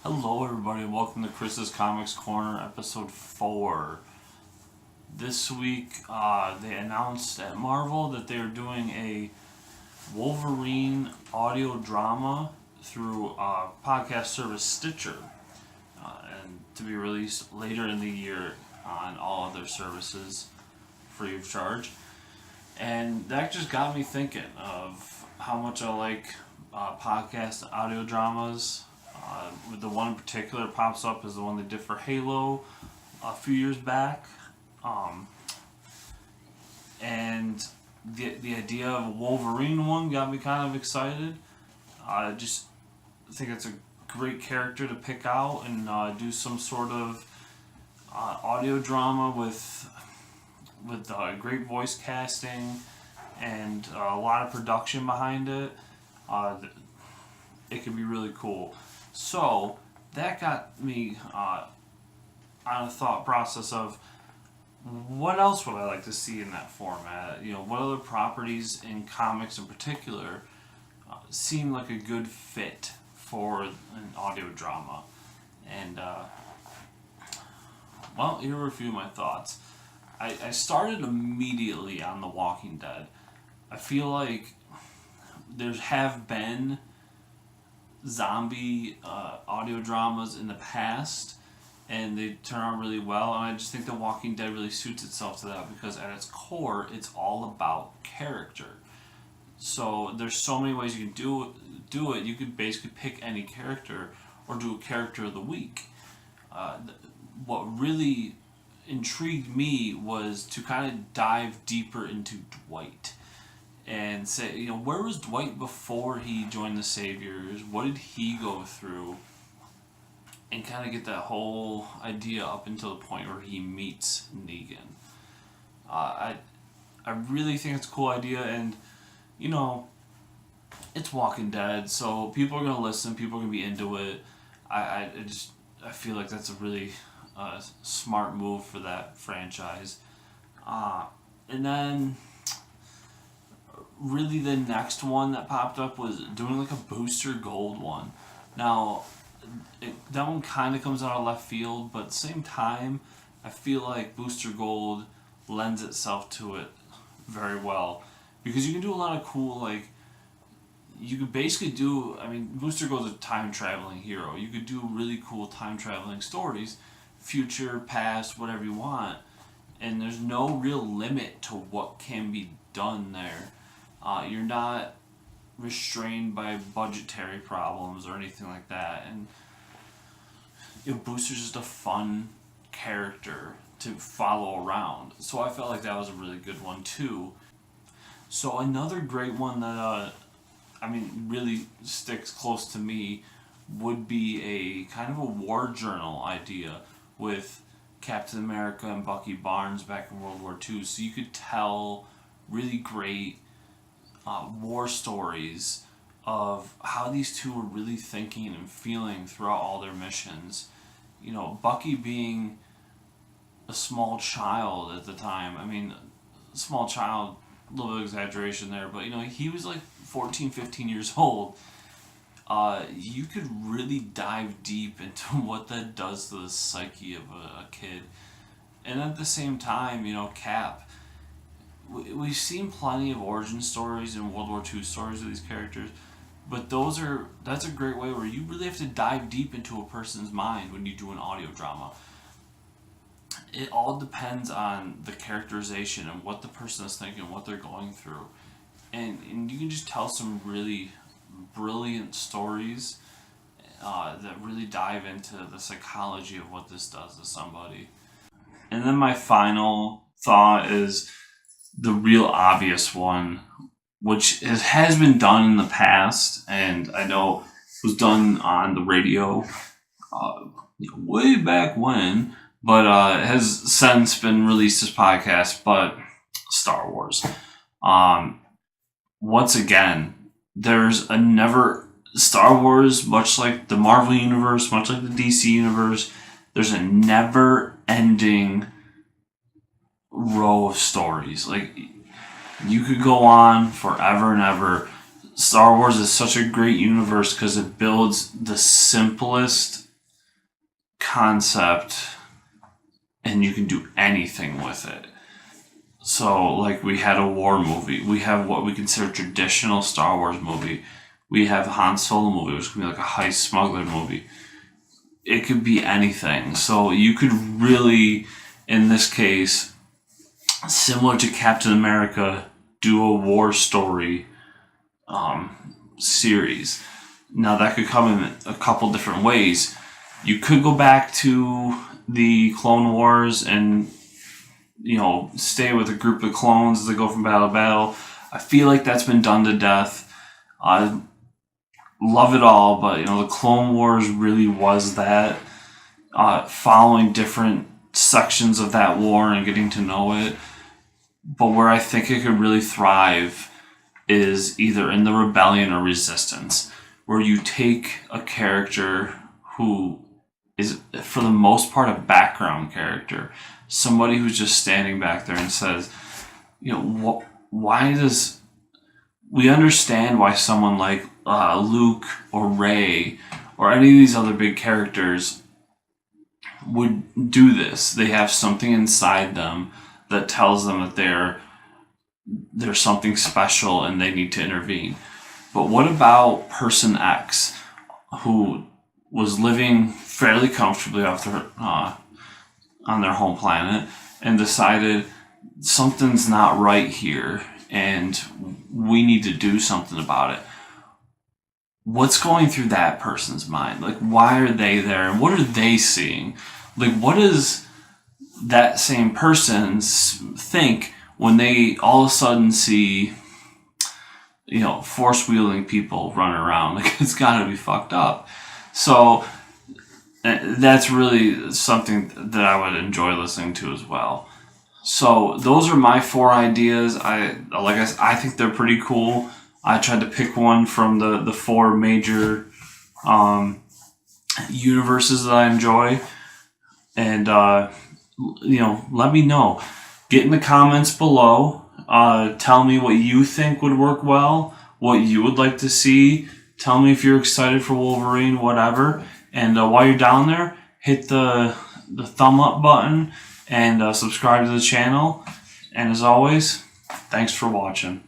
Hello, everybody, and welcome to Chris's Comics Corner, episode 4. This week, they announced at Marvel that they are doing a Wolverine audio drama through podcast service Stitcher, and to be released later in the year on all other services, free of charge. And that just got me thinking of how much I like podcast audio dramas. The one in particular pops up is the one they did for Halo a few years back, and the idea of a Wolverine one got me kind of excited. I just think it's a great character to pick out and do some sort of audio drama with great voice casting and a lot of production behind it. It could be really cool. So that got me on a thought process of what else would I like to see in that format? What other properties in comics in particular seem like a good fit for an audio drama? And, here are a few of my thoughts. I started immediately on The Walking Dead. I feel like there have been zombie audio dramas in the past, and they turn out really well. And I just think The Walking Dead really suits itself to that because at its core, it's all about character. So there's so many ways you can do it. You could basically pick any character or do a character of the week. What really intrigued me was to kind of dive deeper into Dwight and say, where was Dwight before he joined the Saviors? What did he go through? And kind of get that whole idea up until the point where he meets Negan. I really think it's a cool idea, and it's Walking Dead, so people are gonna listen. People are gonna be into it. I feel like that's a really smart move for that franchise. And then really the next one that popped up was doing like a Booster Gold one. Now, that one kind of comes out of left field, but at the same time, I feel like Booster Gold lends itself to it very well because you can do a lot of cool, you could basically do, Booster Gold's a time traveling hero. You could do really cool time traveling stories, future, past, whatever you want, and there's no real limit to what can be done there. You're not restrained by budgetary problems or anything like that, and Booster's just a fun character to follow around. So I felt like that was a really good one too. So another great one that really sticks close to me would be a kind of a war journal idea with Captain America and Bucky Barnes back in World War II. So you could tell really great war stories of how these two were really thinking and feeling throughout all their missions. Bucky being a small child at the time. Small child, a little bit of exaggeration there, but he was like 14, 15 years old. You could really dive deep into what that does to the psyche of a kid. And at the same time, Cap, we've seen plenty of origin stories and World War II stories of these characters, but that's a great way where you really have to dive deep into a person's mind when you do an audio drama. It all depends on the characterization and what the person is thinking, what they're going through. And you can just tell some really brilliant stories that really dive into the psychology of what this does to somebody. And then my final thought is the real obvious one, which has been done in the past, and I know it was done on the radio way back when, but has since been released as podcast, but Star Wars. Once again, there's a never... Star Wars, much like the Marvel Universe, much like the DC Universe, there's a never-ending row of stories. You could go on forever and ever. Star Wars is such a great universe because it builds the simplest concept and you can do anything with it. So, like, we had a war movie. We have what we consider traditional Star Wars movie. We have Han Solo movie, which could be like a heist smuggler movie. It could be anything. So you could really, in this case, similar to Captain America, do a war story series. Now, that could come in a couple different ways. You could go back to the Clone Wars and, stay with a group of clones as they go from battle to battle. I feel like that's been done to death. I love it all, but, the Clone Wars really was that, following different sections of that war and getting to know it. But where I think it could really thrive is either in the Rebellion or Resistance, where you take a character who is, for the most part, a background character. Somebody who's just standing back there and says, why does... We understand why someone like Luke or Rey or any of these other big characters would do this. They have something inside them that tells them that there's something special and they need to intervene. But what about Person X, who was living fairly comfortably on their home planet and decided something's not right here and we need to do something about it? What's going through that person's mind? Like, why are they there? And what are they seeing? Like, what does that same person think when they all of a sudden see, force-wielding people running around? Like, it's got to be fucked up. So that's really something that I would enjoy listening to as well. So those are my 4 ideas. I think they're pretty cool. I tried to pick one from the 4 major universes that I enjoy. And, let me know. Get in the comments below. Tell me what you think would work well, what you would like to see. Tell me if you're excited for Wolverine, whatever. And while you're down there, hit the thumb up button and subscribe to the channel. And as always, thanks for watching.